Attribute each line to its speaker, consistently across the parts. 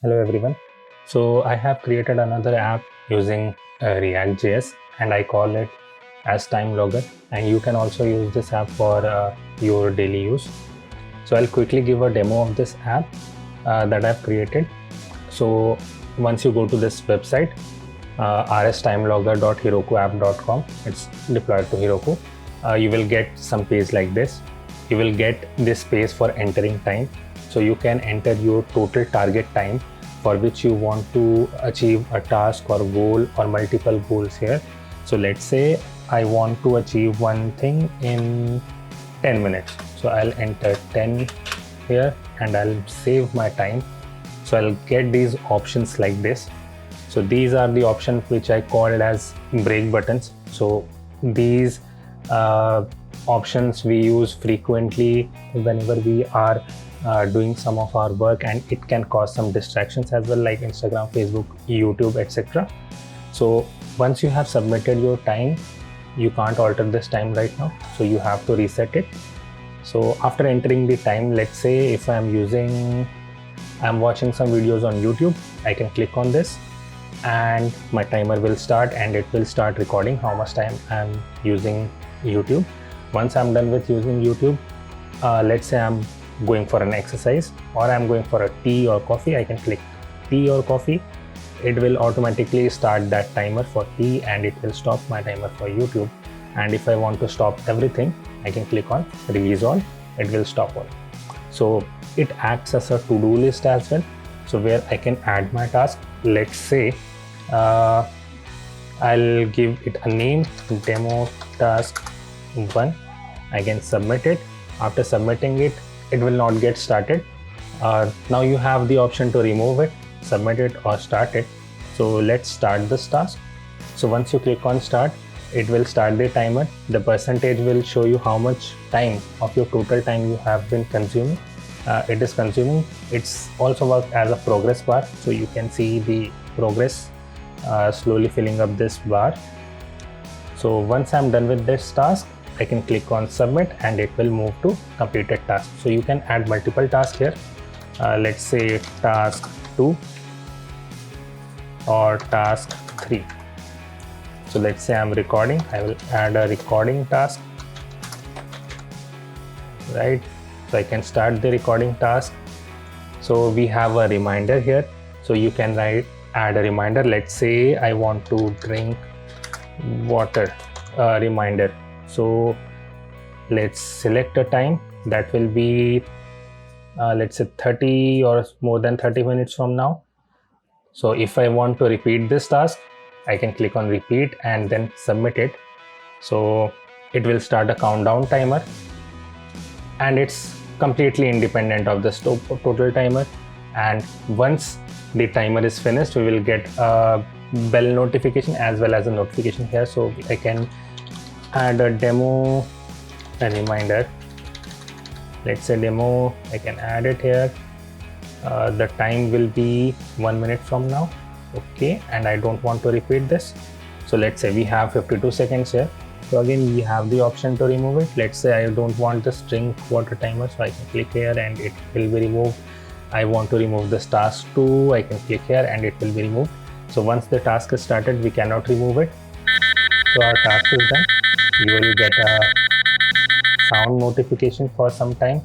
Speaker 1: Hello everyone. So I have created another app using React.js and I call it as Time Logger, and you can also use this app for your daily use. So I'll quickly give a demo of this app that I've created. So once you go to this website, rstimelogger.herokuapp.com, it's deployed to Heroku. You will get some page like this. You will get this space for entering time. So you can enter your total target time for which you want to achieve a task or goal or multiple goals here. So let's say I want to achieve one thing in 10 minutes. So I'll enter 10 here and I'll save my time. So I'll get these options like this. So these are the options which I called as break buttons. So these options we use frequently whenever we are doing some of our work, and it can cause some distractions as well, like Instagram, Facebook, YouTube, etc. So once you have submitted your time, you can't alter this time right now, so you have to reset it. So after entering the time, let's say if I'm watching some videos on YouTube, I can click on this and my timer will start and it will start recording how much time I'm using YouTube. Once I'm done with using YouTube, let's say I'm going for an exercise or I'm going for a tea or coffee, I can click tea or coffee. It will automatically start that timer for tea and it will stop my timer for YouTube. And if I want to stop everything, I can click on release all, it will stop all. So it acts as a to-do list as well, so where I can add my task. Let's say I'll give it a name, demo task 1. I can submit it. After submitting it, it will not get started. Now you have the option to remove it, submit it or start it. So let's start this task. So once you click on start, it will start the timer. The percentage will show you how much time of your total time you have been consuming. It is consuming. It's also worked as a progress bar, so you can see the progress slowly filling up this bar. So once I'm done with this task, I can click on submit and it will move to completed task. So you can add multiple tasks here. Let's say task 2 or task 3. So let's say I'm recording, I will add a recording task, right? So I can start the recording task. So we have a reminder here. So you can add a reminder. Let's say I want to drink water, reminder. So let's select a time that will be let's say 30 or more than 30 minutes from now. So if I want to repeat this task, I can click on repeat and then submit it. So it will start a countdown timer and it's completely independent of the total timer. And once the timer is finished, we will get a bell notification as well as a notification here. So I can add a demo, a reminder. Let's say demo, I can add it here. The time will be 1 minute from now. Okay, and I don't want to repeat this. So let's say we have 52 seconds here. So again, we have the option to remove it. Let's say I don't want this drink water timer, so I can click here and it will be removed. I want to remove this task 2, I can click here and it will be removed. So once the task is started, we cannot remove it. So our task is done. You will get a sound notification for some time,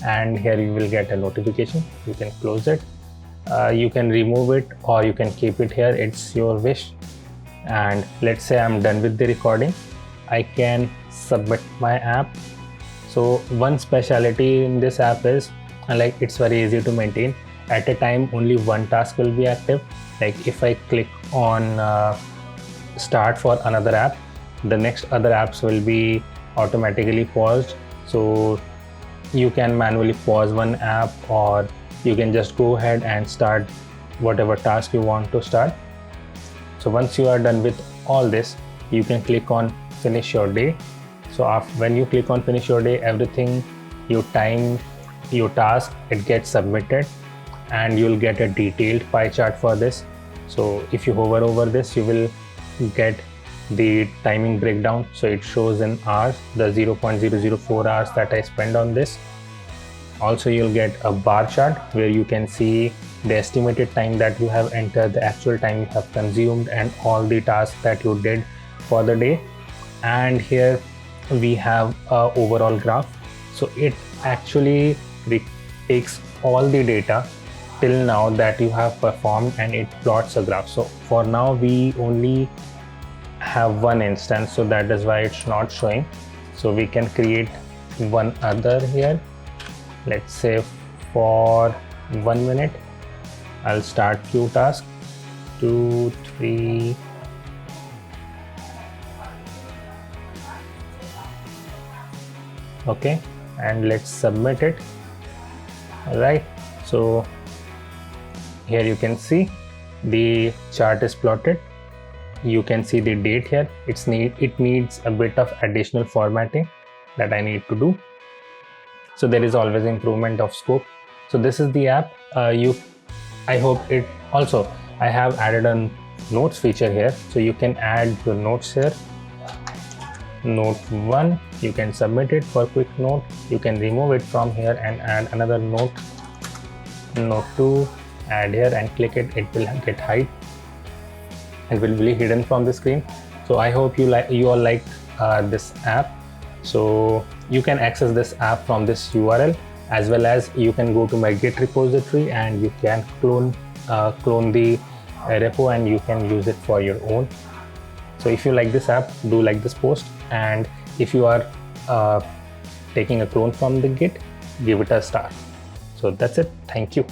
Speaker 1: and here you will get a notification. You can close it. You can remove it or you can keep it here, it's your wish. And let's say I'm done with the recording, I can submit my app. So one speciality in this app is like it's very easy to maintain. At a time, only one task will be active. Like if I click on start for another app, the next other apps will be automatically paused. So you can manually pause one app, or you can just go ahead and start whatever task you want to start. So once you are done with all this, you can click on finish your day. So when you click on finish your day, everything, your time, your task, it gets submitted and you'll get a detailed pie chart for this. So if you hover over this, you will get the timing breakdown. So it shows in hours, the 0.004 hours that I spend on this. Also, you'll get a bar chart where you can see the estimated time that you have entered, the actual time you have consumed, and all the tasks that you did for the day. And here we have a overall graph. So it actually takes all the data till now that you have performed and it plots a graph. So for now we only have one instance, so that is why it's not showing. So we can create one other here. Let's say for 1 minute I'll start queue task 2 3. Okay, and let's submit it. All right, so here you can see the chart is plotted. You can see the date here. It needs a bit of additional formatting that I need to do. So there is always improvement of scope. So this is the app. I hope it also, I have added a notes feature here. So you can add your notes here. Note 1, you can submit it for quick note. You can remove it from here and add another note. Note 2, add here and click it. It will get hide. It will be hidden from the screen. So I hope you all like this app. So you can access this app from this URL, as well as you can go to my Git repository and you can clone the repo and you can use it for your own. So if you like this app, do like this post, and if you are taking a clone from the Git, give it a star. So that's it. Thank you.